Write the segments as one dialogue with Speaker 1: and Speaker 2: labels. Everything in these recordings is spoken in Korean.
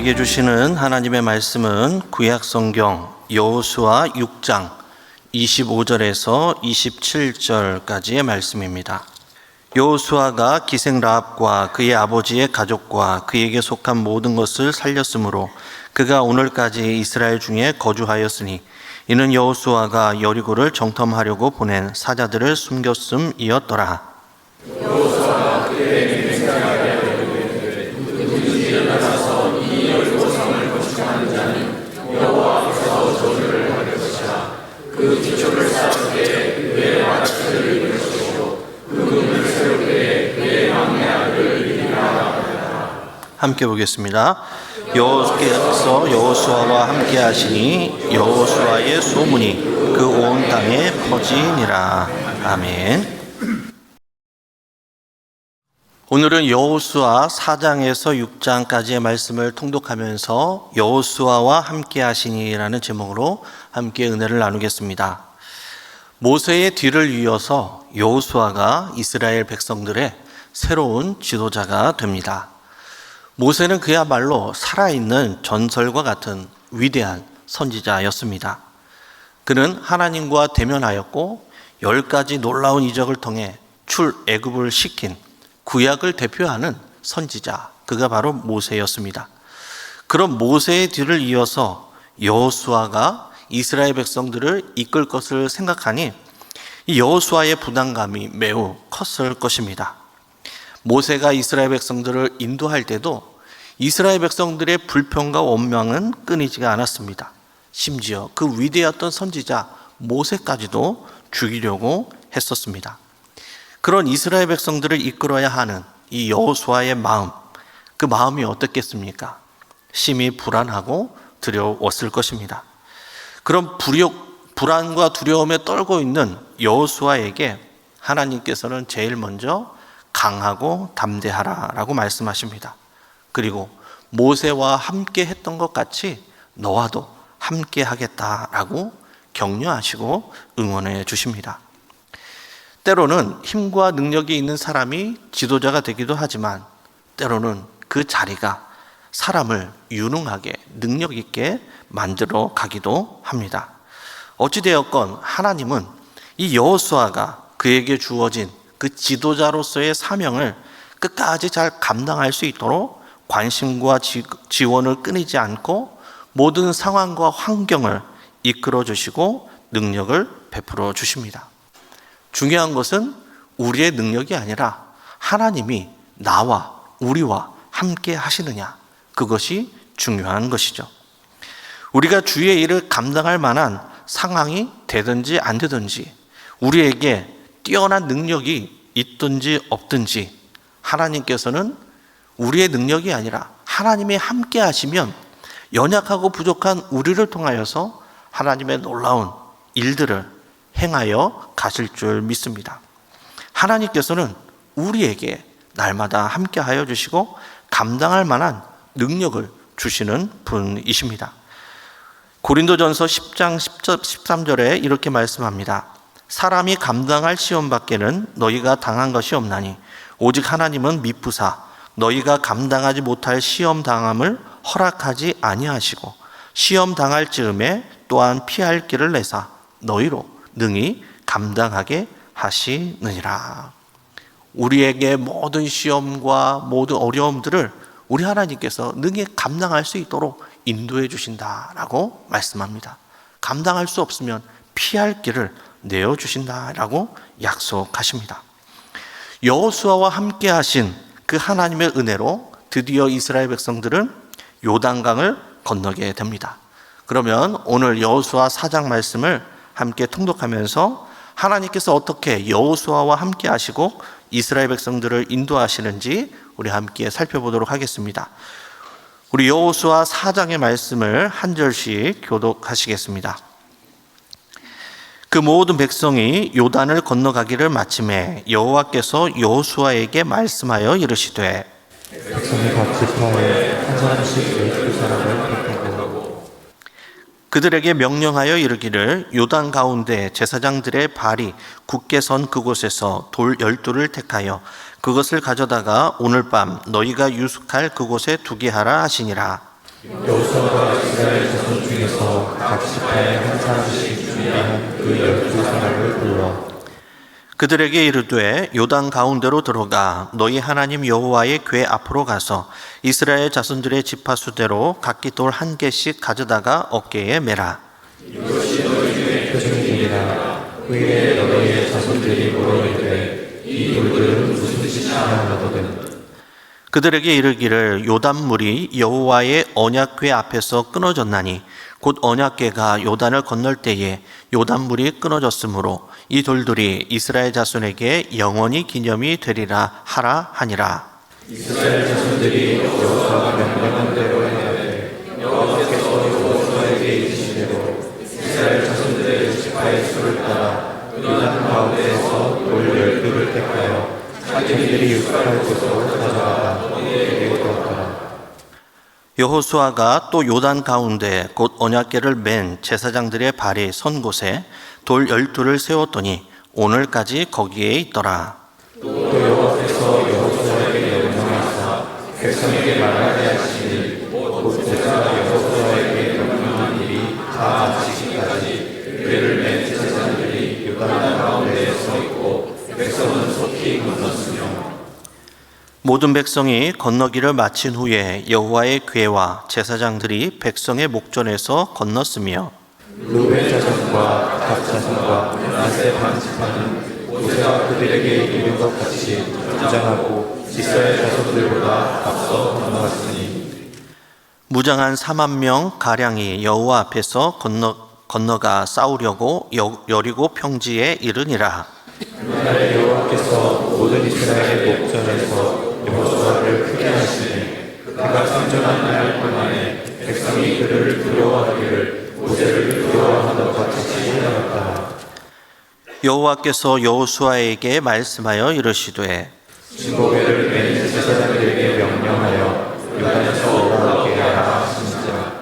Speaker 1: 우리에게 주시는 하나님의 말씀은 구약성경 여호수아 6장 25절에서 27절까지의 말씀입니다. 여호수아가 기생 라합과 그의 아버지의 가족과 그에게 속한 모든 것을 살렸으므로 그가 오늘까지 이스라엘 중에 거주하였으니 이는 여호수아가 여리고를 정탐하려고 보낸 사자들을 숨겼음이었더라. 여호수아가 그의 생각하게 되되 일어나서 이 여리고 성을 건축하는 자는 여호와께서 저주를 받을 것이라. 그 기초를 쌓을 때 그의 마차를 이룰 것이고 그 문을 세울 때 그의 막내 아들을 이리라. 함께 보겠습니다. 여호와께서 여호수아와 함께 하시니 여호수아의 소문이 그 온 땅에 퍼지니라. 아멘. 오늘은 여호수아 4장에서 6장까지의 말씀을 통독하면서 여호수아와 함께 하시니라는 제목으로 함께 은혜를 나누겠습니다. 모세의 뒤를 이어서 여호수아가 이스라엘 백성들의 새로운 지도자가 됩니다. 모세는 그야말로 살아있는 전설과 같은 위대한 선지자였습니다. 그는 하나님과 대면하였고 10가지 놀라운 이적을 통해 출애굽을 시킨 구약을 대표하는 선지자, 그가 바로 모세였습니다. 그런 모세의 뒤를 이어서 여호수아가 이스라엘 백성들을 이끌 것을 생각하니 이 여호수아의 부담감이 매우 컸을 것입니다. 모세가 이스라엘 백성들을 인도할 때도 이스라엘 백성들의 불평과 원망은 끊이지가 않았습니다. 심지어 그 위대했던 선지자 모세까지도 죽이려고 했었습니다. 그런 이스라엘 백성들을 이끌어야 하는 이 여호수아의 마음, 그 마음이 어떻겠습니까? 심히 불안하고 두려웠을 것입니다. 그런 불안과 두려움에 떨고 있는 여호수아에게 하나님께서는 제일 먼저 강하고 담대하라라고 말씀하십니다. 그리고 모세와 함께 했던 것 같이 너와도 함께 하겠다라고 격려하시고 응원해 주십니다. 때로는 힘과 능력이 있는 사람이 지도자가 되기도 하지만 때로는 그 자리가 사람을 유능하게 능력 있게 만들어 가기도 합니다. 어찌되었건 하나님은 이 여호수아가 그에게 주어진 그 지도자로서의 사명을 끝까지 잘 감당할 수 있도록 관심과 지원을 끊이지 않고 모든 상황과 환경을 이끌어 주시고 능력을 베풀어 주십니다. 중요한 것은 우리의 능력이 아니라 하나님이 나와 우리와 함께 하시느냐, 그것이 중요한 것이죠. 우리가 주의 일을 감당할 만한 상황이 되든지 안 되든지, 우리에게 뛰어난 능력이 있든지 없든지, 하나님께서는 우리의 능력이 아니라 하나님이 함께 하시면 연약하고 부족한 우리를 통하여서 하나님의 놀라운 일들을 행하여 가실 줄 믿습니다. 하나님께서는 우리에게 날마다 함께 하여 주시고 감당할 만한 능력을 주시는 분이십니다. 고린도전서 10장 13절에 이렇게 말씀합니다. 사람이 감당할 시험 밖에는 너희가 당한 것이 없나니 오직 하나님은 미쁘사 너희가 감당하지 못할 시험 당함을 허락하지 아니하시고 시험 당할 즈음에 또한 피할 길을 내사 너희로 능히 감당하게 하시느니라. 우리에게 모든 시험과 모든 어려움들을 우리 하나님께서 능히 감당할 수 있도록 인도해 주신다라고 말씀합니다. 감당할 수 없으면 피할 길을 내어 주신다라고 약속하십니다. 여호수아와 함께 하신 그 하나님의 은혜로 드디어 이스라엘 백성들은 요단강을 건너게 됩니다. 그러면 오늘 여호수아 4장 말씀을 함께 통독하면서 하나님께서 어떻게 여호수아와 함께 하시고 이스라엘 백성들을 인도하시는지 우리 함께 살펴보도록 하겠습니다. 우리 여호수아 4장의 말씀을 한 절씩 교독하시겠습니다. 그 모든 백성이 요단을 건너가기를 마침에 여호와께서 여호수아에게 말씀하여 이르시되
Speaker 2: 백성이 각기 서로에 한 사람씩 12사람을 택하고
Speaker 1: 그들에게 명령하여 이르기를 요단 가운데 제사장들의 발이 굳게 선 그곳에서 돌 12를 택하여 그것을 가져다가 오늘 밤 너희가 유숙할 그곳에 두게 하라 하시니라.
Speaker 2: 여호수아가 이스라엘 자손 중에서 각 지파에 한 사람씩 준비한 그 12사람을 불러
Speaker 1: 그들에게 이르되 요단 가운데로 들어가 너희 하나님 여호와의 궤 앞으로 가서 이스라엘 자손들의 지파 수대로 각기 돌 한 개씩 가져다가 어깨에 매라.
Speaker 2: 이것이 너희의 표징이니라. 후에 너희의 자손들이 물어이르되 이 돌들은 무슨 뜻이냐 하거든.
Speaker 1: 그들에게 이르기를 요단물이 여호와의 언약궤 앞에서 끊어졌나니 곧 언약궤가 요단을 건널 때에 요단물이 끊어졌으므로 이 돌들이 이스라엘 자손에게 영원히 기념이 되리라 하라 하니라.
Speaker 2: 이스라엘 자손들이 여호수아가 명령한 대로 행하되 여호와께서 여호수아에게 이르시되로 이스라엘 자손들의 지파의 수를 따라 요단 가운데에서 돌 12를 택하여 자기들이 육할 곳으로 가져다가 너희에게 두었더라.
Speaker 1: 여호수아가 또 요단 가운데 곧 언약궤를 맨 제사장들의 발이 선 곳에 돌 12를 세웠더니 오늘까지 거기에 있더라.
Speaker 2: 또 여호와께서 여호수아에게 명령하사 백성에게 말하게 하시니 곧 제사장 여호수아에게 명령한 일이 다 마치기까지 궤를 맨 제사장들이 요단 가운데에 서 있고 백성은 속히 건넜으며
Speaker 1: 모든 백성이 건너기를 마친 후에 여호와의 궤와 제사장들이 백성의 목전에서 건넜으며
Speaker 2: 루벤 자손과 갓 자손과 므낫세 반 지파는 모세가 그들에게 이른 것 같이 무장하고 이스라엘 자손들보다 앞서 건너갔으니
Speaker 1: 무장한 4만 명 가량이 여호와 앞에서 건너가 싸우려고 여리고 평지에 이르니라.
Speaker 2: 그날에 여호와께서 모든 이스라엘의 목전에서 여호수아를 크게 하시니 그가 생존한 날 동안에 백성이 그를 두려워하기를 모세를 두려워하는 것 같이 해나갔다.
Speaker 1: 여호와께서 여호수아에게 말씀하여 이르시되
Speaker 2: 진고배를 맨 제사장들에게 명령하여 요단에서 올라오게 하라 하시니라.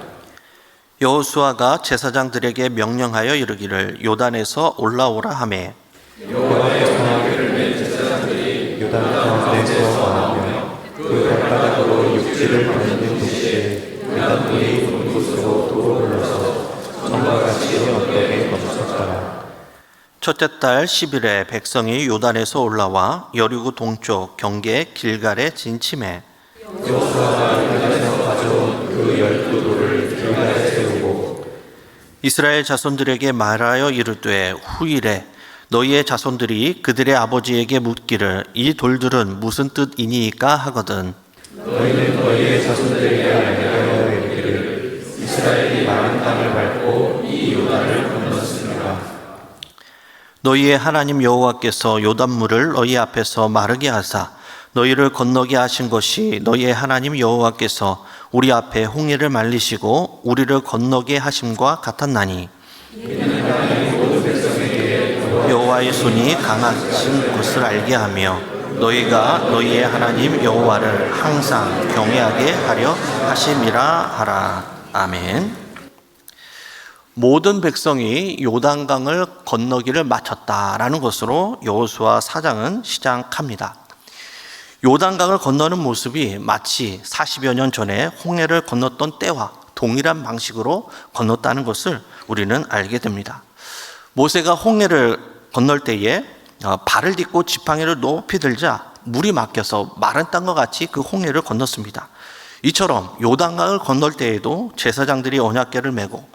Speaker 1: 여호수아가 제사장들에게 명령하여 이르기를 요단에서 올라오라 하매
Speaker 2: 여호와의 성화궤를 맨 제사장들이 요단 가운데서 나오며 그 발바닥으로 육지를 밟는 동시에 요단물이 온 곳으로 도로 흘러서 전과 같이 언덕에 멈췄더라.
Speaker 1: 첫째 달 10일에 백성이 요단에서 올라와 여리고 동쪽 경계 길갈에 진침해
Speaker 2: 여호수아가 요단에서 가져온 그 12돌을 길갈에 세우고
Speaker 1: 이스라엘 자손들에게 말하여 이르되 후일에 너희의 자손들이 그들의 아버지에게 묻기를 이 돌들은 무슨 뜻이니까 하거든.
Speaker 2: 너희는 너희의 자손들에게 알려하여 이르기를 이스라엘이 많은 땅을 밟고 이 요단을 건넜습니다.
Speaker 1: 너희의 하나님 여호와께서 요단물을 너희 앞에서 마르게 하사 너희를 건너게 하신 것이 너희의 하나님 여호와께서 우리 앞에 홍해를 말리시고 우리를 건너게 하심과 같았나니 여호와의 손이 강하신 것을 알게 하며 너희가 너희의 하나님 여호와를 항상 경외하게 하려 하심이라 하라. 아멘. 모든 백성이 요단강을 건너기를 마쳤다라는 것으로 여호수아 4장은 시작합니다. 요단강을 건너는 모습이 마치 40여 년 전에 홍해를 건넜던 때와 동일한 방식으로 건넜다는 것을 우리는 알게 됩니다. 모세가 홍해를 건널 때에 발을 딛고 지팡이를 높이 들자 물이 막혀서 마른 땅과 같이 그 홍해를 건넜습니다. 이처럼 요단강을 건널 때에도 제사장들이 언약궤를 메고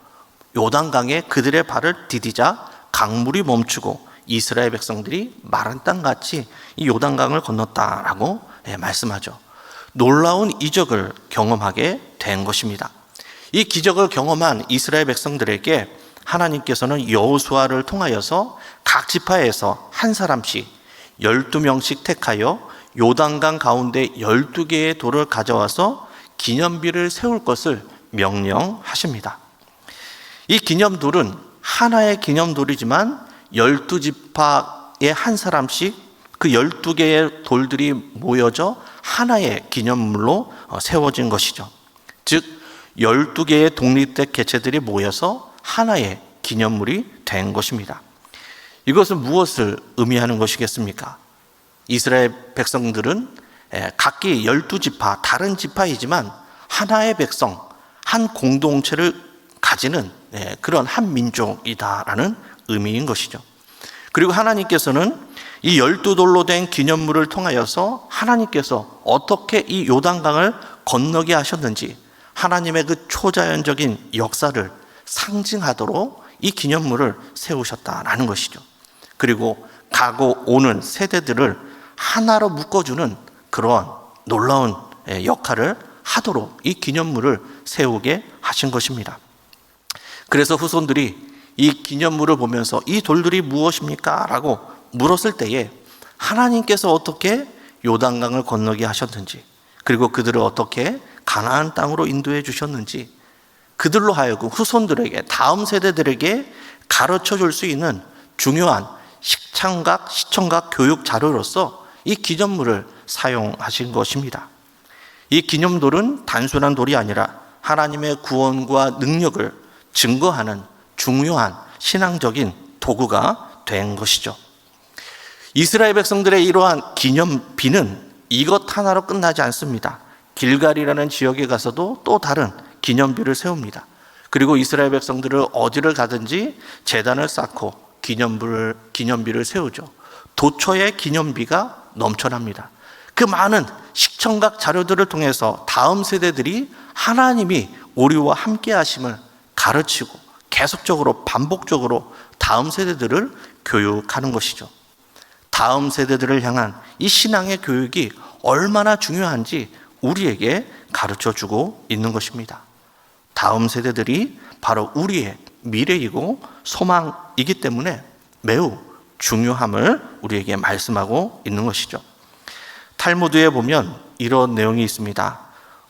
Speaker 1: 요단강에 그들의 발을 디디자 강물이 멈추고 이스라엘 백성들이 마른 땅같이 이 요단강을 건넜다라고 말씀하죠. 놀라운 이적을 경험하게 된 것입니다. 이 기적을 경험한 이스라엘 백성들에게 하나님께서는 여호수아를 통하여서 각 지파에서 한 사람씩 12명씩 택하여 요단강 가운데 12개의 돌을 가져와서 기념비를 세울 것을 명령하십니다. 이 기념돌은 하나의 기념돌이지만 12지파의 한 사람씩 그 12개의 돌들이 모여져 하나의 기념물로 세워진 것이죠. 즉 12개의 독립된 개체들이 모여서 하나의 기념물이 된 것입니다. 이것은 무엇을 의미하는 것이겠습니까? 이스라엘 백성들은 각기 12지파, 다른 지파이지만 하나의 백성, 한 공동체를 가지는 그런 한 민족이다라는 의미인 것이죠. 그리고 하나님께서는 이 12돌로 된 기념물을 통하여서 하나님께서 어떻게 이 요단강을 건너게 하셨는지 하나님의 그 초자연적인 역사를 상징하도록 이 기념물을 세우셨다라는 것이죠. 그리고 가고 오는 세대들을 하나로 묶어주는 그러한 놀라운 역할을 하도록 이 기념물을 세우게 하신 것입니다. 그래서 후손들이 이 기념물을 보면서 이 돌들이 무엇입니까? 라고 물었을 때에 하나님께서 어떻게 요단강을 건너게 하셨는지, 그리고 그들을 어떻게 가나안 땅으로 인도해 주셨는지, 그들로 하여금 후손들에게, 다음 세대들에게 가르쳐 줄 수 있는 중요한 시청각 교육 자료로서 이 기념물을 사용하신 것입니다. 이 기념돌은 단순한 돌이 아니라 하나님의 구원과 능력을 증거하는 중요한 신앙적인 도구가 된 것이죠. 이스라엘 백성들의 이러한 기념비는 이것 하나로 끝나지 않습니다. 길갈이라는 지역에 가서도 또 다른 기념비를 세웁니다. 그리고 이스라엘 백성들을 어디를 가든지 제단을 쌓고 기념비를 세우죠. 도처의 기념비가 넘쳐납니다. 그 많은 시청각 자료들을 통해서 다음 세대들이 하나님이 우리와 함께 하심을 가르치고 계속적으로 반복적으로 다음 세대들을 교육하는 것이죠. 다음 세대들을 향한 이 신앙의 교육이 얼마나 중요한지 우리에게 가르쳐주고 있는 것입니다. 다음 세대들이 바로 우리의 미래이고 소망이기 때문에 매우 중요함을 우리에게 말씀하고 있는 것이죠. 탈무드에 보면 이런 내용이 있습니다.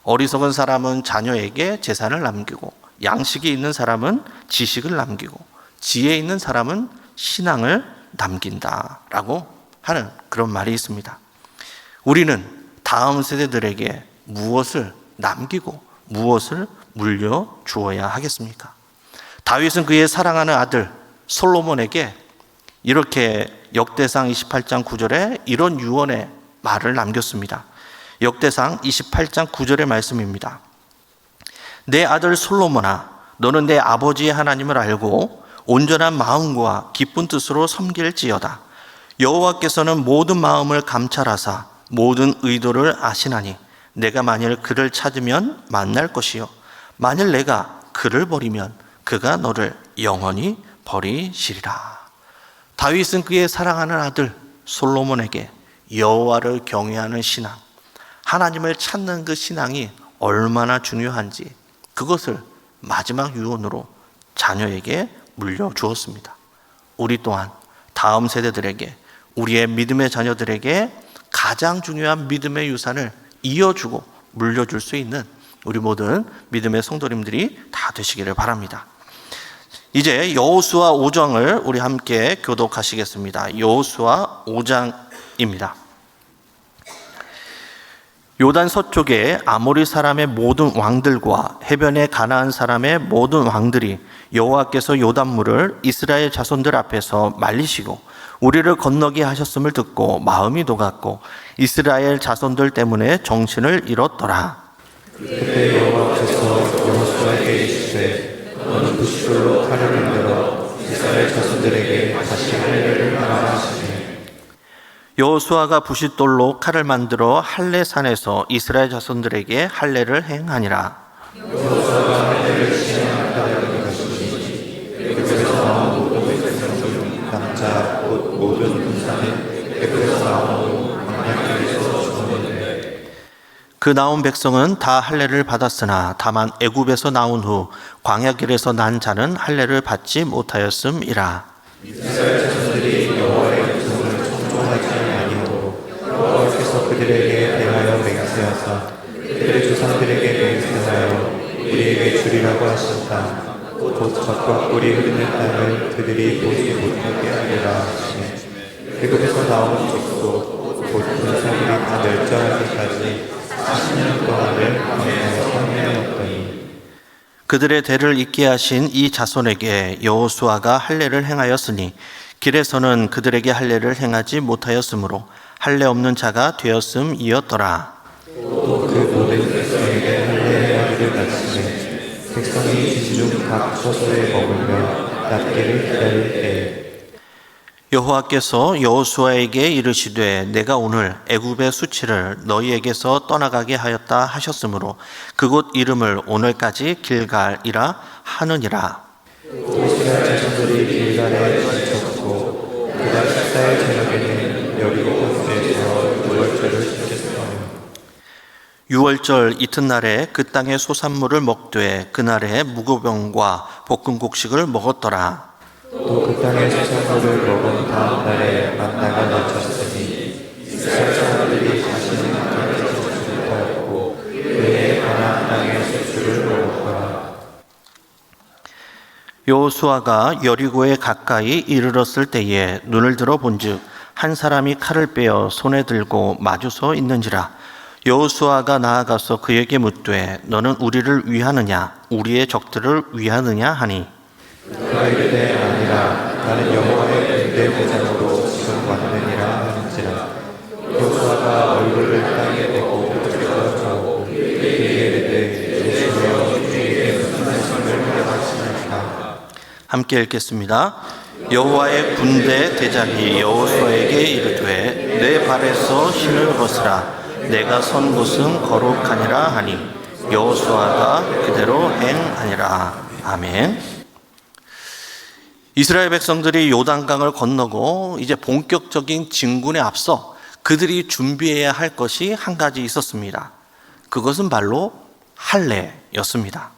Speaker 1: 어리석은 사람은 자녀에게 재산을 남기고, 양식이 있는 사람은 지식을 남기고, 지혜 있는 사람은 신앙을 남긴다라고 하는 그런 말이 있습니다. 우리는 다음 세대들에게 무엇을 남기고 무엇을 물려주어야 하겠습니까? 다윗은 그의 사랑하는 아들 솔로몬에게 이렇게 역대상 28장 9절에 이런 유언의 말을 남겼습니다. 역대상 28장 9절의 말씀입니다. 내 아들 솔로몬아, 너는 내 아버지의 하나님을 알고 온전한 마음과 기쁜 뜻으로 섬길지어다. 여호와께서는 모든 마음을 감찰하사 모든 의도를 아시나니 내가 만일 그를 찾으면 만날 것이요 만일 내가 그를 버리면 그가 너를 영원히 버리시리라. 다윗은 그의 사랑하는 아들 솔로몬에게 여호와를 경외하는 신앙, 하나님을 찾는 그 신앙이 얼마나 중요한지 그것을 마지막 유언으로 자녀에게 물려주었습니다. 우리 또한 다음 세대들에게, 우리의 믿음의 자녀들에게 가장 중요한 믿음의 유산을 이어주고 물려줄 수 있는 우리 모든 믿음의 성도님들이 다 되시기를 바랍니다. 이제 여호수아 5장을 우리 함께 교독하시겠습니다. 여호수아 5장입니다. 요단 서쪽에 아모리 사람의 모든 왕들과 해변의 가나안 사람의 모든 왕들이 여호와께서 요단물을 이스라엘 자손들 앞에서 말리시고 우리를 건너게 하셨음을 듣고 마음이 녹았고 이스라엘 자손들 때문에 정신을 잃었더라.
Speaker 2: 그때 여호와께서 여호수아에게 이르시되 너는 부싯돌로 칼을 만들어 이스라엘 자손들에게 다시 할례를 하라 하시니
Speaker 1: 여호수아가 부싯돌로 칼을 만들어 할례산에서 이스라엘 자손들에게 할례를 행하니라.
Speaker 2: 여호수아가 할례를 시행하였다는 것이니 그곳에서 나온 모든 백성 중 남자 곧 모든 군사는 그곳에서 나온 광야길에서 죽었는데
Speaker 1: 그 나온 백성은 다 할례를 받았으나 다만 애굽에서 나온 후 광야길에서 난 자는 할례를 받지 못하였음이라.
Speaker 2: 이스라엘 자손들이 여호와의 백성을 청종하지 아니하고 여호와께서 그들에게 대하여 맹세하사 그들의 조상들에게 맹세하여 우리에게 주리라고 하셨다. 곧 젖과 꿀이 흐르는 땅을 그들이 보지 못하게 하리라 하시니 애굽에서 나온 족속 곧 군사들이 다 멸절하기까지 40년 동안을 광야에서 황폐하였더니
Speaker 1: 그들의 대를 잇게 하신 이 자손에게 여호수아가 할례를 행하였으니 길에서는 그들에게 할례를 행하지 못하였으므로 할례 없는 자가 되었음이었더라.
Speaker 2: 또 그 모든 백성에게 할례 행하기를 마치매 백성이 진중 각 처소에 머물며 낫기를 기다릴 때에
Speaker 1: 여호와께서 여호수아에게 이르시되 내가 오늘 애굽의 수치를 너희에게서 떠나가게 하였다 하셨으므로 그곳 이름을 오늘까지 길갈이라 하느니라.
Speaker 2: 또 이스라엘 자손들이 길갈에 지쳤고 그날 14일 저녁에는 여리고 군대에서 유월절을 지켰으며
Speaker 1: 유월절 이튿날에 그 땅의 소산물을 먹되 그날에 무교병과 볶은 곡식을 먹었더라.
Speaker 2: 또 그 땅의 소산물을 먹은 다음 날에 만나가 넘쳤으니 이스라엘 사람들이 다시는 그렇게 먹지 못하였고 그의 가나안 땅의 수출을 먹었더라.
Speaker 1: 여호수아가 여리고에 가까이 이르렀을 때에 눈을 들어 본즉 한 사람이 칼을 빼어 손에 들고 마주서 있는지라. 여호수아가 나아가서 그에게 묻되 너는 우리를 위하느냐 우리의 적들을 위하느냐 하니
Speaker 2: 그가 이르되 아니라 나는 여호와의 군대 대장으로 지금 왔느니라 하는지라. 여호수아가 얼굴을 땅에 대고 부르짖어 그에게 이르되 예수여 우리에게 무슨 말씀을 하시나이까.
Speaker 1: 함께 읽겠습니다. 여호와의 군대 대장이 여호수아에게 이르되 내 발에서 신을 벗으라 내가 선 곳은 거룩하니라 하니 여호수아가 그대로 행하니라. 아멘. 이스라엘 백성들이 요단강을 건너고 이제 본격적인 진군에 앞서 그들이 준비해야 할 것이 한 가지 있었습니다. 그것은 바로 할례였습니다.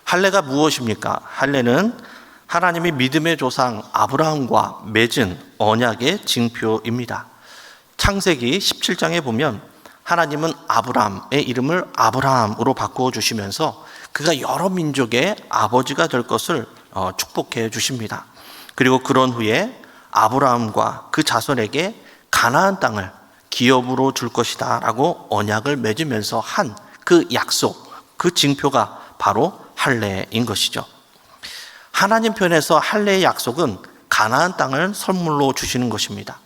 Speaker 1: 할례가 무엇입니까? 할례는 하나님이 믿음의 조상 아브라함과 맺은 언약의 징표입니다. 창세기 17장에 보면 하나님은 아브라함의 이름을 아브라함으로 바꾸어 주시면서 그가 여러 민족의 아버지가 될 것을 축복해 주십니다. 그리고 그런 후에 아브라함과 그 자손에게 가나안 땅을 기업으로 줄 것이다 라고 언약을 맺으면서 한 그 약속, 그 징표가 바로 할례인 것이죠. 하나님 편에서 할례의 약속은 가나안 땅을 선물로 주시는 것입니다.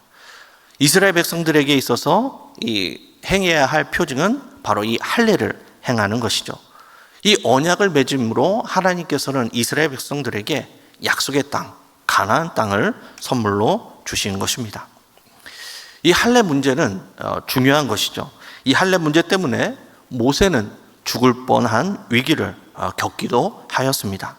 Speaker 1: 이스라엘 백성들에게 있어서 이 행해야 할 표징은 바로 이 할례를 행하는 것이죠. 이 언약을 맺음으로 하나님께서는 이스라엘 백성들에게 약속의 땅, 가나안 땅을 선물로 주신 것입니다. 이 할례 문제는 중요한 것이죠. 이 할례 문제 때문에 모세는 죽을 뻔한 위기를 겪기도 하였습니다.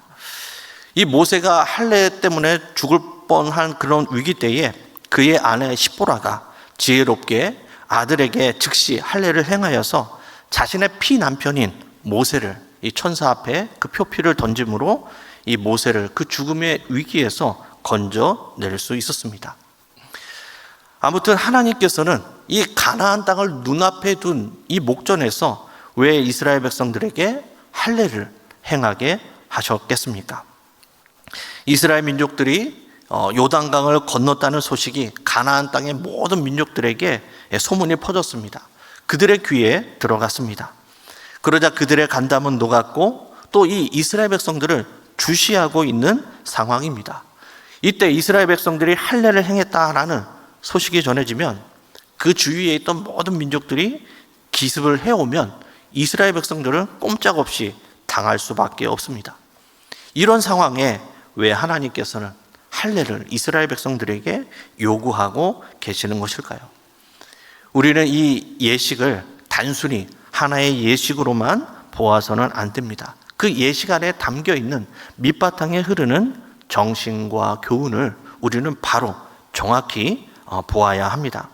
Speaker 1: 이 모세가 할례 때문에 죽을 뻔한 그런 위기 때에 그의 아내 시보라가 지혜롭게 아들에게 즉시 할례를 행하여서 자신의 피남편인 모세를 이 천사 앞에 그 표피를 던짐으로 이 모세를 그 죽음의 위기에서 건져낼 수 있었습니다. 아무튼 하나님께서는 이 가나안 땅을 눈앞에 둔 이 목전에서 왜 이스라엘 백성들에게 할례를 행하게 하셨겠습니까? 이스라엘 민족들이 요단강을 건넜다는 소식이 가나안 땅의 모든 민족들에게 소문이 퍼졌습니다. 그들의 귀에 들어갔습니다. 그러자 그들의 간담은 녹았고 또 이 이스라엘 백성들을 주시하고 있는 상황입니다. 이때 이스라엘 백성들이 할례를 행했다라는 소식이 전해지면 그 주위에 있던 모든 민족들이 기습을 해오면 이스라엘 백성들은 꼼짝없이 당할 수밖에 없습니다. 이런 상황에 왜 하나님께서는 할례를 이스라엘 백성들에게 요구하고 계시는 것일까요? 우리는 이 예식을 단순히 하나의 예식으로만 보아서는 안 됩니다. 그 예식 안에 담겨 있는 밑바탕에 흐르는 정신과 교훈을 우리는 바로 정확히 보아야 합니다.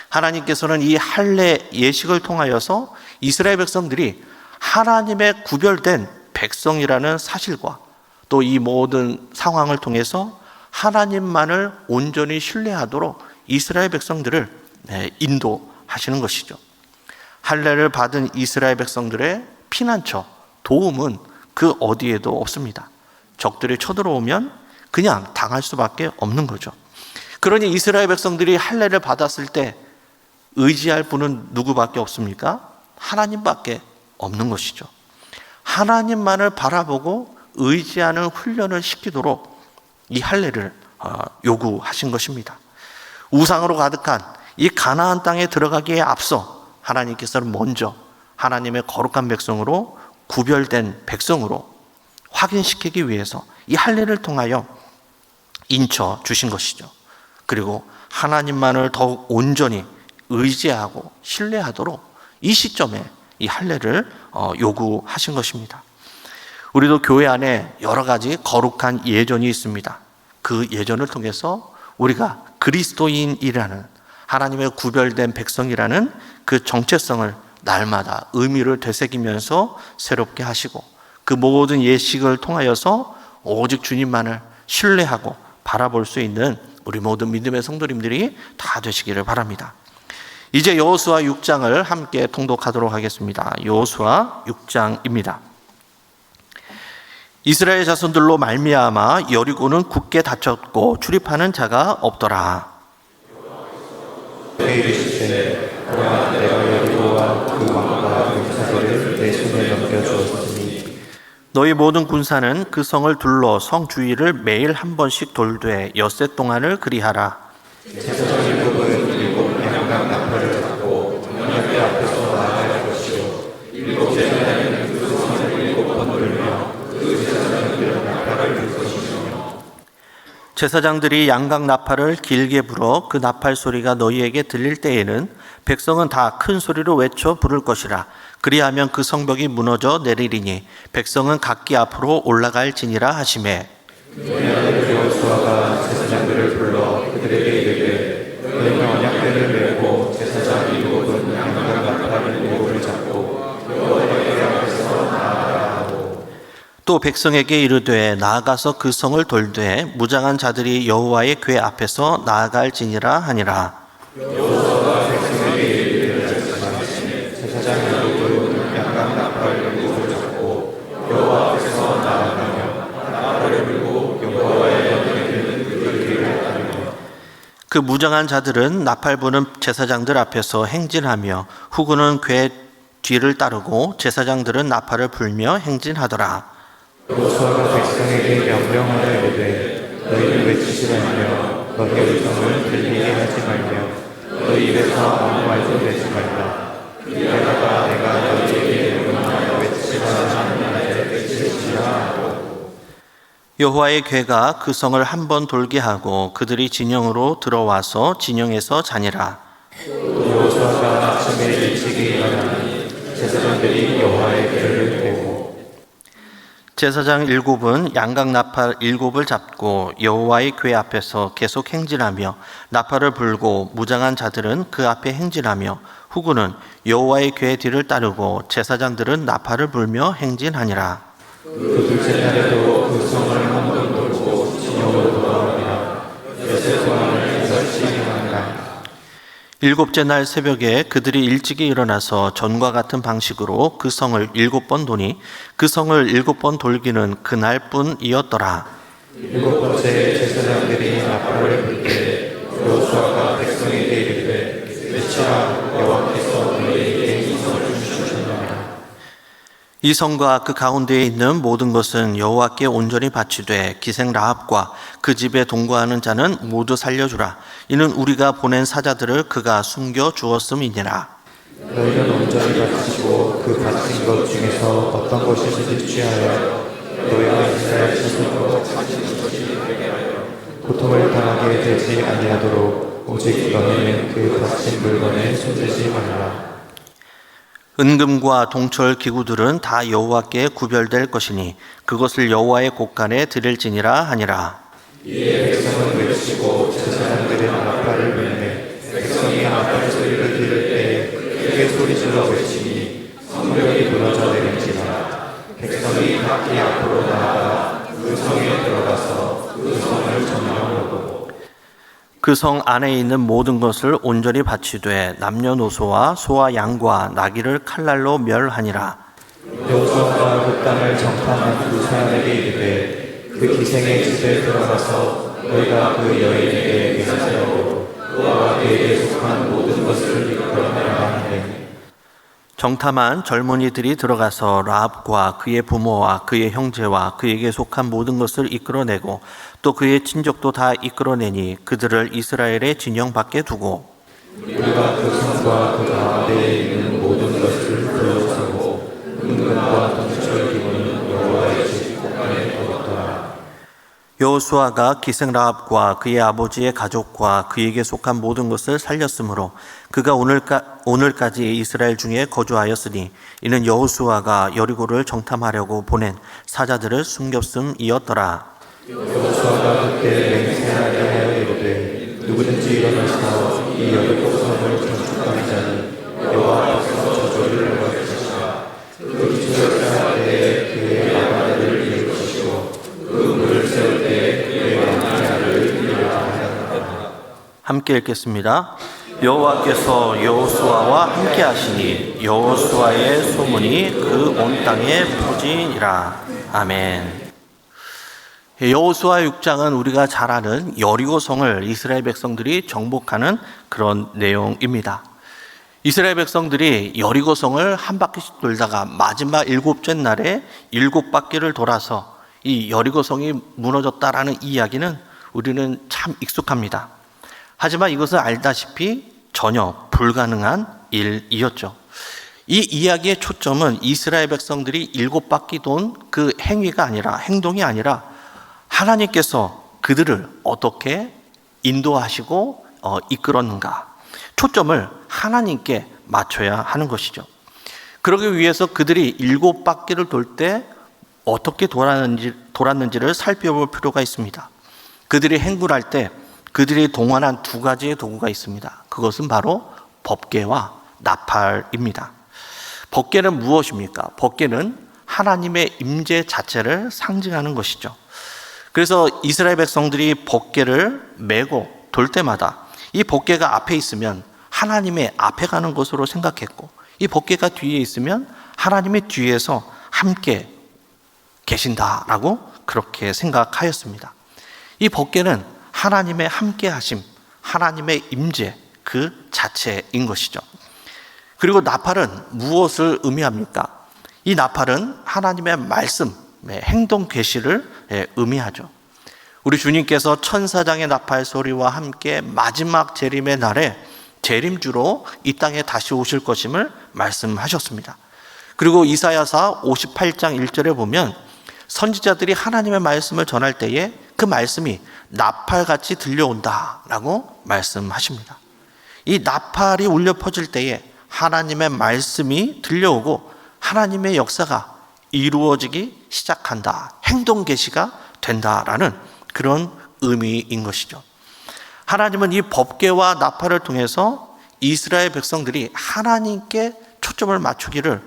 Speaker 1: 하나님께서는 이 할례 예식을 통하여서 이스라엘 백성들이 하나님의 구별된 백성이라는 사실과 또 이 모든 상황을 통해서 하나님만을 온전히 신뢰하도록 이스라엘 백성들을 인도하시는 것이죠. 할례를 받은 이스라엘 백성들의 피난처, 도움은 그 어디에도 없습니다. 적들이 쳐들어오면 그냥 당할 수밖에 없는 거죠. 그러니 이스라엘 백성들이 할례를 받았을 때 의지할 분은 누구밖에 없습니까? 하나님밖에 없는 것이죠. 하나님만을 바라보고 의지하는 훈련을 시키도록 이 할례를 요구하신 것입니다. 우상으로 가득한 이 가나안 땅에 들어가기에 앞서 하나님께서는 먼저 하나님의 거룩한 백성으로 구별된 백성으로 확인시키기 위해서 이 할례를 통하여 인쳐 주신 것이죠. 그리고 하나님만을 더욱 온전히 의지하고 신뢰하도록 이 시점에 이 할례를 요구하신 것입니다. 우리도 교회 안에 여러 가지 거룩한 예전이 있습니다. 그 예전을 통해서 우리가 그리스도인이라는 하나님의 구별된 백성이라는 그 정체성을 날마다 의미를 되새기면서 새롭게 하시고 그 모든 예식을 통하여서 오직 주님만을 신뢰하고 바라볼 수 있는 우리 모든 믿음의 성도님들이 다 되시기를 바랍니다. 이제 여호수아 6장을 함께 통독하도록 하겠습니다. 여호수아 6장입니다. 이스라엘 자손들로 말미암아 여리고는 굳게 닫혔고 출입하는 자가 없더라.
Speaker 2: 이르시되 그러나 내가 여리고와 그 왕과 용사들을 내 손에 넘겨주었으니
Speaker 1: 너희 모든 군사는 그 성을 둘러 성 주위를 매일 한 번씩 돌되 엿새 동안을 그리하라.
Speaker 2: 제사장 일곱은 일곱 양각 나팔을 잡고 언약궤 앞에서 나아갈 것이요 일곱 제사장은 그 성을 일곱 번 돌며 그 제사장들은 나팔을 불 것이며
Speaker 1: 제사장들이 양각 나팔을 길게 불어 그 나팔 소리가 너희에게 들릴 때에는 백성은 다 큰 소리로 외쳐 부를 것이라. 그리하면 그 성벽이 무너져 내리리니 백성은 각기 앞으로 올라갈지니라 하시매.
Speaker 2: 여호수아가 제사장들을 불러 그들에게 이르되 너희는 언약궤를 메고 제사장 일곱은 양각 나팔 일곱을 잡고 여호와의 앞에서 나아가라 하고
Speaker 1: 또 백성에게 이르되 나아가서 그 성을 돌되 무장한 자들이 여호와의 궤 앞에서 나아갈지니라 하니라.
Speaker 2: 여호수아가 백성에게 이르기를 말씀하시니 제사장 일곱은 양각 나팔 일곱을 잡고 여호와 앞에서 나아가며 나팔을 불고 여호와의 언약궤는 그들 뒤를 따르며
Speaker 1: 그 무장한 자들은 나팔 부는 제사장들 앞에서 행진하며 후군은 궤 뒤를 따르고 제사장들은 나팔을 불며 행진하더라.
Speaker 2: 여호수아가 백성에게 명령하여 이르되 너희는 외치지 말며 너희 음성을 들리게 하지 말며 너희 입에서 아무 말도 내지 말라. 그러다가 내가 너희에게 명령하여 외치라 하는 날에 외칠지라 하고
Speaker 1: 여호와의 궤가 그 성을 한 번 돌게 하고 그들이 진영으로 들어와서 진영에서 자니라.
Speaker 2: 여호수아가 아침에 일찍이 일어나니 제사장들이 여호와의 궤를 메고
Speaker 1: 제사장 일곱은 양각 나팔 일곱을 잡고 여호와의 궤 앞에서 계속 행진하며 나팔을 불고 무장한 자들은 그 앞에 행진하며 후군은 여호와의 궤 뒤를 따르고 제사장들은 나팔을 불며 행진하니라.
Speaker 2: 그 둘째 날에도 그 성을 한 번 돌고 진영으로 돌아오니라. 엿새 동안을 열심히 하니라.
Speaker 1: 일곱째 날 새벽에 그들이 일찍이 일어나서 전과 같은 방식으로 그 성을 7번 도니 그 성을 7번 돌기는 그날뿐이었더라.
Speaker 2: 일곱 번째 제사장들이 나팔을 불 때 여호수아가 백성에게 이르되 외치라 여호와께서 너희에게 이 성을 주셨느니라.
Speaker 1: 이 성과 그 가운데에 있는 모든 것은 여호와께 온전히 바치되 기생 라합과 그 집에 동거하는 자는 모두 살려주라. 이는 우리가 보낸 사자들을 그가 숨겨 주었음이니라.
Speaker 2: 너희는 온전히 바치고 그 바친 것 중에서 어떤 것이든지 취하여 너희가 이스라엘 자손으로 바치는 것이 되게 하여 고통을 당하게 되지 아니하도록 오직 너희는 그 바친 물건에 손대지 말라.
Speaker 1: 은금과 동철 기구들은 다 여호와께 구별될 것이니 그것을 여호와의 곳간에 드릴지니라 하니라.
Speaker 2: 이에 백성은 외치고 제사장들은 나팔을 불매 백성이 나팔 소리를 들을 때에 크게 소리질러 외치니 성벽이 무너져 내린지라. 백성이 각기 앞으로 나아가 그 성에 들어가서 그 성을 점령하고
Speaker 1: 그 성 안에 있는 모든 것을 온전히 바치되 남녀노소와 소와 양과 나귀를 칼날로 멸하니라.
Speaker 2: 여호수아가 그 땅을 정탐한 두 사람에게 이르되 그 기생의 집에 들어가서 너희가 그 여인에게 명하고 그와 그에게 속한 모든 것을 이끌어내라 하니
Speaker 1: 정탐한 젊은이들이 들어가서 라합과 그의 부모와 그의 형제와 그에게 속한 모든 것을 이끌어내고 또 그의 친족도 다 이끌어내니 그들을 이스라엘의 진영 밖에 두고
Speaker 2: 우리가 그 성과 그 가운데에 있는 모든 것을 불러서고 은금과 동철 기구는 여호와의 집 곳간에
Speaker 1: 여호수아가 기생라합과 그의 아버지의 가족과 그에게 속한 모든 것을 살렸으므로 그가 오늘까지 이스라엘 중에 거주하였으니 이는 여호수아가 여리고를 정탐하려고 보낸 사자들을 숨겼음이었더라.
Speaker 2: 여호수아가 그때 맹세하게 하여 이르되 누구든지 일어나서 이 여리고 성을 건축하는 자는 여호와 앞에서 저주를 받을 것이라. 그 기초를 쌓을 때에 그의 마가를 이룰 것이고 그 문을 세울 때에 그의 왕자를 이루려 하였다.
Speaker 1: 함께 읽겠습니다. 여호와께서 여호수아와 함께 하시니 여호수아의 소문이 그 온 땅에 퍼지니라. 아멘. 여호수아 6장은 우리가 잘 아는 여리고성을 이스라엘 백성들이 정복하는 그런 내용입니다. 이스라엘 백성들이 여리고성을 한 바퀴씩 돌다가 마지막 7째 날에 7바퀴를 돌아서 이 여리고성이 무너졌다라는 이야기는 우리는 참 익숙합니다. 하지만 이것은 알다시피 전혀 불가능한 일이었죠. 이 이야기의 초점은 이스라엘 백성들이 7바퀴 돈 그 행동이 아니라 하나님께서 그들을 어떻게 인도하시고 이끌었는가, 초점을 하나님께 맞춰야 하는 것이죠. 그러기 위해서 그들이 7바퀴를 돌 때 어떻게 돌았는지를 살펴볼 필요가 있습니다. 그들이 행군할 때 그들이 동원한 2가지의 도구가 있습니다. 그것은 바로 법궤와 나팔입니다. 법궤는 무엇입니까? 법궤는 하나님의 임재 자체를 상징하는 것이죠. 그래서 이스라엘 백성들이 법궤를 메고 돌 때마다 이 법궤가 앞에 있으면 하나님의 앞에 가는 것으로 생각했고, 이 법궤가 뒤에 있으면 하나님의 뒤에서 함께 계신다라고 그렇게 생각하였습니다. 이 법궤는 하나님의 함께 하심, 하나님의 임재 그 자체인 것이죠. 그리고 나팔은 무엇을 의미합니까? 이 나팔은 하나님의 말씀, 행동 계시를 의미하죠. 우리 주님께서 천사장의 나팔 소리와 함께 마지막 재림의 날에 재림주로 이 땅에 다시 오실 것임을 말씀하셨습니다. 그리고 이사야서 58장 1절에 보면 선지자들이 하나님의 말씀을 전할 때에 그 말씀이 나팔같이 들려온다라고 말씀하십니다. 이 나팔이 울려 퍼질 때에 하나님의 말씀이 들려오고 하나님의 역사가 이루어지기 시작한다, 행동 계시가 된다라는 그런 의미인 것이죠. 하나님은 이 법궤와 나팔을 통해서 이스라엘 백성들이 하나님께 초점을 맞추기를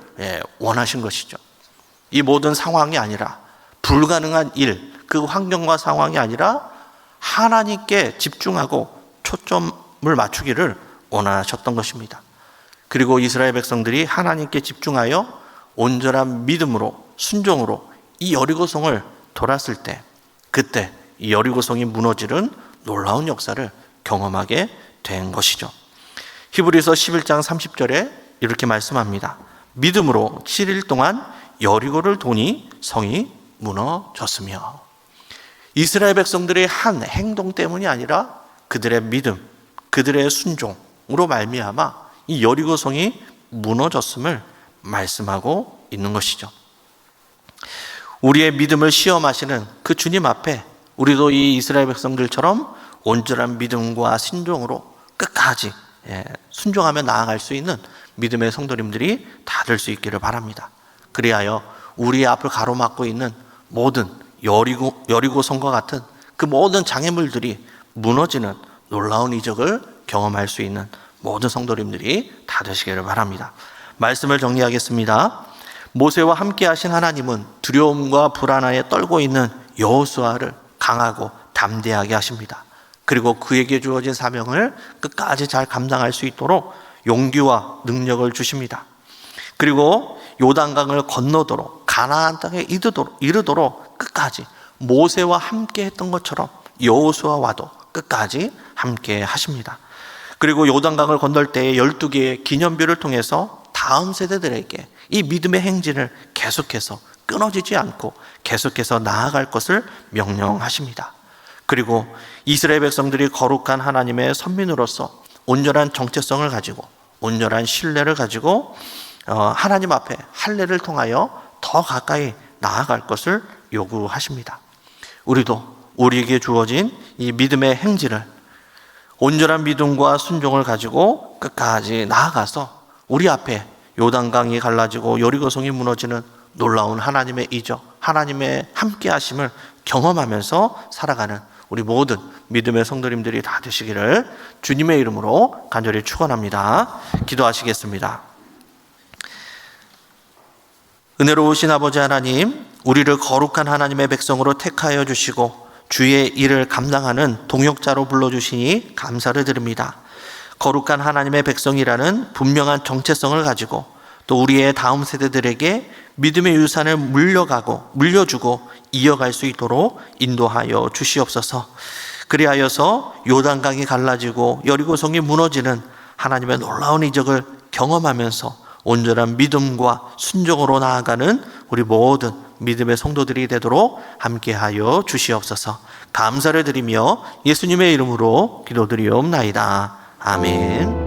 Speaker 1: 원하신 것이죠. 이 모든 상황이 아니라, 불가능한 일, 그 환경과 상황이 아니라 하나님께 집중하고 초점을 맞추기를 원하셨던 것입니다. 그리고 이스라엘 백성들이 하나님께 집중하여 온전한 믿음으로, 순종으로 이 여리고성을 돌았을 때, 그때 이 여리고성이 무너지는 놀라운 역사를 경험하게 된 것이죠. 히브리서 11장 30절에 이렇게 말씀합니다. 믿음으로 7일 동안 여리고를 도니 성이 무너졌으며. 이스라엘 백성들의 한 행동 때문이 아니라 그들의 믿음, 그들의 순종으로 말미암아 이 여리고성이 무너졌음을 말씀하고 있는 것이죠. 우리의 믿음을 시험하시는 그 주님 앞에 우리도 이 이스라엘 백성들처럼 온전한 믿음과 순종으로 끝까지 순종하며 나아갈 수 있는 믿음의 성도님들이 다 될 수 있기를 바랍니다. 그리하여 우리의 앞을 가로막고 있는 모든 여리고성과 같은 그 모든 장애물들이 무너지는 놀라운 이적을 경험할 수 있는 모든 성도님들이 다 되시기를 바랍니다. 말씀을 정리하겠습니다. 모세와 함께 하신 하나님은 두려움과 불안에 떨고 있는 여호수아를 강하고 담대하게 하십니다. 그리고 그에게 주어진 사명을 끝까지 잘 감당할 수 있도록 용기와 능력을 주십니다. 그리고 요단강을 건너도록 가나안 땅에 이르도록 끝까지 모세와 함께 했던 것처럼 여호수아와도 끝까지 함께 하십니다. 그리고 요단강을 건널 때에 12개의 기념비를 통해서 다음 세대들에게 이 믿음의 행진을 계속해서 끊어지지 않고 계속해서 나아갈 것을 명령하십니다. 그리고 이스라엘 백성들이 거룩한 하나님의 선민으로서 온전한 정체성을 가지고 온전한 신뢰를 가지고 하나님 앞에 할례를 통하여 더 가까이 나아갈 것을 요구하십니다. 우리도 우리에게 주어진 이 믿음의 행진을 온전한 믿음과 순종을 가지고 끝까지 나아가서 우리 앞에 요단강이 갈라지고 여리고성이 무너지는 놀라운 하나님의 이적, 하나님의 함께 하심을 경험하면서 살아가는 우리 모든 믿음의 성도님들이 다 되시기를 주님의 이름으로 간절히 축원합니다. 기도하시겠습니다. 은혜로우신 아버지 하나님, 우리를 거룩한 하나님의 백성으로 택하여 주시고 주의 일을 감당하는 동역자로 불러주시니 감사를 드립니다. 거룩한 하나님의 백성이라는 분명한 정체성을 가지고 또 우리의 다음 세대들에게 믿음의 유산을 물려주고 이어갈 수 있도록 인도하여 주시옵소서. 그리하여서 요단강이 갈라지고 여리고성이 무너지는 하나님의 놀라운 이적을 경험하면서 온전한 믿음과 순종으로 나아가는 우리 모든 믿음의 성도들이 되도록 함께하여 주시옵소서. 감사를 드리며 예수님의 이름으로 기도드리옵나이다. 아멘.